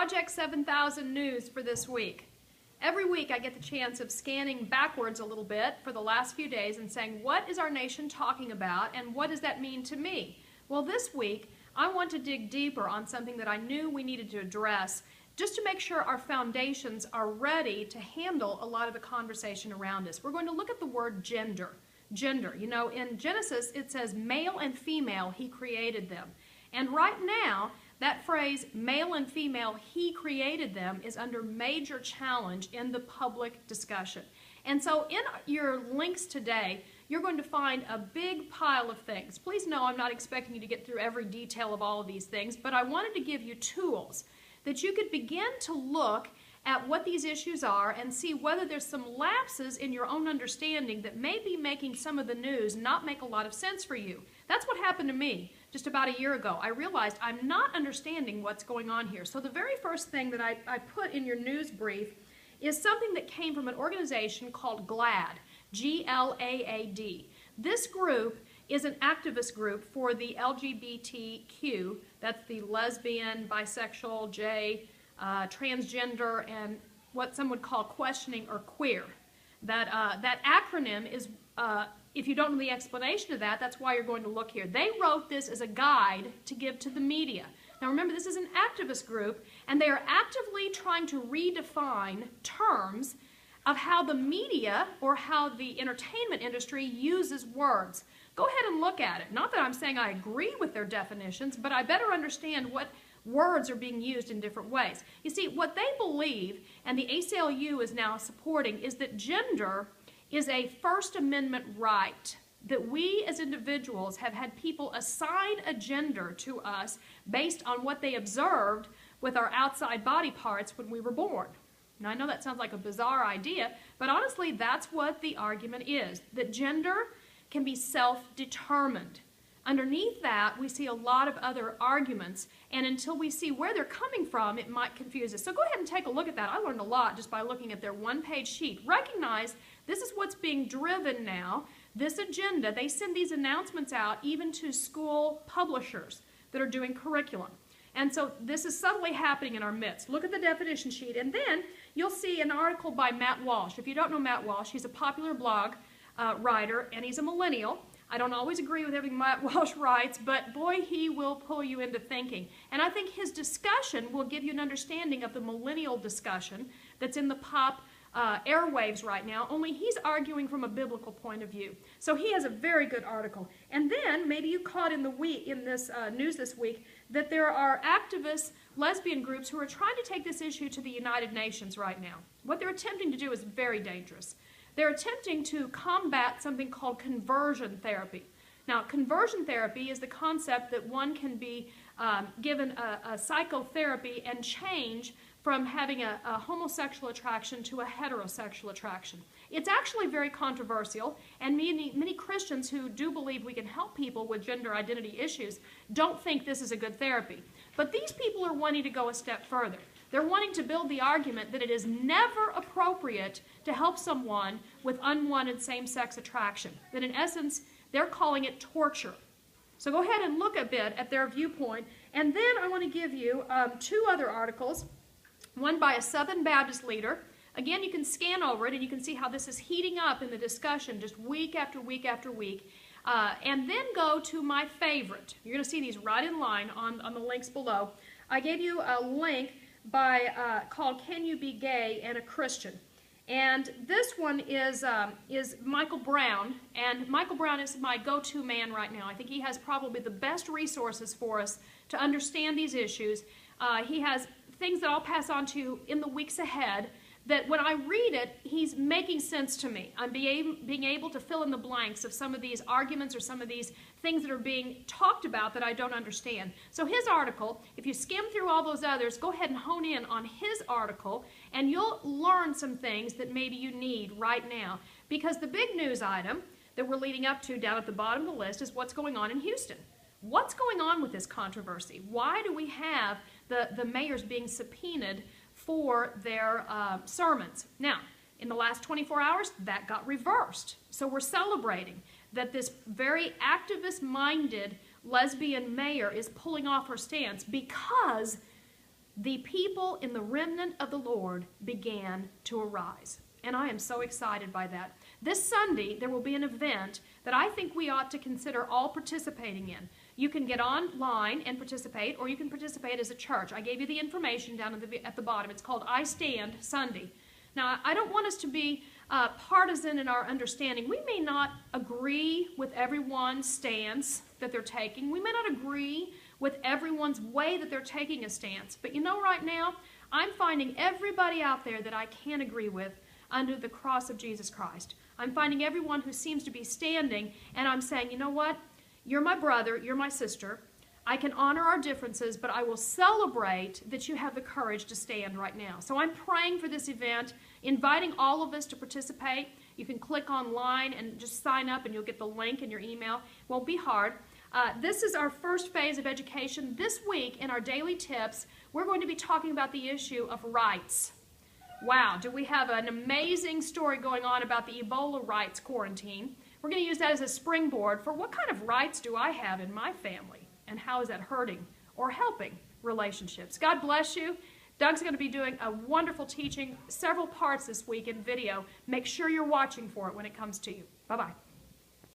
Project 7000 news for this week. Every week I get the chance of scanning backwards a little bit for the last few days and saying, what is our nation talking about and what does that mean to me? Well, this week I want to dig deeper on something that I knew we needed to address just to make sure our foundations are ready to handle a lot of the conversation around us. We're going to look at the word gender. Gender. You know, in Genesis it says male and female, he created them. And right now, that phrase, male and female, he created them, is under major challenge in the public discussion. And so in your links today, you're going to find a big pile of things. Please know I'm not expecting you to get through every detail of all of these things, but I wanted to give you tools that you could begin to look at what these issues are and see whether there's some lapses in your own understanding that may be making some of the news not make a lot of sense for you. That's what happened to me just about a year ago. I realized I'm not understanding what's going on here. So the very first thing that I put in your news brief is something that came from an organization called GLAAD, G-L-A-A-D. This group is an activist group for the LGBTQ, that's the lesbian, bisexual, gay, transgender, and what some would call questioning or queer. That acronym is, if you don't know the explanation of that, that's why you're going to look here. They wrote this as a guide to give to the media. Now remember, this is an activist group, and they are actively trying to redefine terms of how the media or how the entertainment industry uses words. Go ahead and look at it. Not that I'm saying I agree with their definitions, but I better understand what words are being used in different ways. You see, what they believe, and the ACLU is now supporting, is that gender is a First Amendment right, that we as individuals have had people assign a gender to us based on what they observed with our outside body parts when we were born. Now, I know that sounds like a bizarre idea, but honestly, that's what the argument is, that gender can be self-determined. Underneath that, we see a lot of other arguments, and until we see where they're coming from, it might confuse us. So go ahead and take a look at that. I learned a lot just by looking at their one-page sheet. Recognize this is what's being driven now, this agenda. They send these announcements out even to school publishers that are doing curriculum. And so this is subtly happening in our midst. Look at the definition sheet, and then you'll see an article by Matt Walsh. If you don't know Matt Walsh, he's a popular blog writer, and he's a millennial. I don't always agree with everything Matt Walsh writes, but boy, he will pull you into thinking. And I think his discussion will give you an understanding of the millennial discussion that's in the pop airwaves right now, only he's arguing from a biblical point of view. So he has a very good article. And then maybe you caught in this news this week that there are activist lesbian groups who are trying to take this issue to the United Nations right now. What they're attempting to do is very dangerous. They're attempting to combat something called conversion therapy. Now, conversion therapy is the concept that one can be given a psychotherapy and change from having a homosexual attraction to a heterosexual attraction. It's actually very controversial, and many Christians who do believe we can help people with gender identity issues don't think this is a good therapy. But these people are wanting to go a step further. They're wanting to build the argument that it is never appropriate to help someone with unwanted same-sex attraction. That in essence, they're calling it torture. So go ahead and look a bit at their viewpoint. And then I want to give you two other articles. One by a Southern Baptist leader. Again, you can scan over it and you can see how this is heating up in the discussion just week after week after week. And then go to my favorite. You're going to see these right in line on the links below. I gave you a link called Can You Be Gay and a Christian? And this one is Michael Brown, and Michael Brown is my go-to man right now. I think he has probably the best resources for us to understand these issues. He has things that I'll pass on to you in the weeks ahead that when I read it, he's making sense to me. I'm being able to fill in the blanks of some of these arguments or some of these things that are being talked about that I don't understand. So his article, if you skim through all those others, go ahead and hone in on his article, and you'll learn some things that maybe you need right now. Because the big news item that we're leading up to down at the bottom of the list is what's going on in Houston. What's going on with this controversy? Why do we have the mayors being subpoenaed for their sermons? Now, in the last 24 hours, that got reversed. So we're celebrating that this very activist-minded lesbian mayor is pulling off her stance because the people in the remnant of the Lord began to arise. And I am so excited by that. This Sunday, there will be an event that I think we ought to consider all participating in. You can get online and participate, or you can participate as a church. I gave you the information down at the bottom. It's called I Stand Sunday. Now, I don't want us to be partisan in our understanding. We may not agree with everyone's stance that they're taking. We may not agree with everyone's way that they're taking a stance. But you know, right now, I'm finding everybody out there that I can agree with under the cross of Jesus Christ. I'm finding everyone who seems to be standing, and I'm saying, you know what? You're my brother, you're my sister. I can honor our differences, but I will celebrate that you have the courage to stand right now. So I'm praying for this event, inviting all of us to participate. You can click online and just sign up, and you'll get the link in your email. It won't be hard. This is our first phase of education. This week in our daily tips, we're going to be talking about the issue of rights. Wow, do we have an amazing story going on about the Ebola rights quarantine. We're going to use that as a springboard for what kind of rights do I have in my family, and how is that hurting or helping relationships. God bless you. Doug's going to be doing a wonderful teaching, several parts this week in video. Make sure you're watching for it when it comes to you. Bye-bye.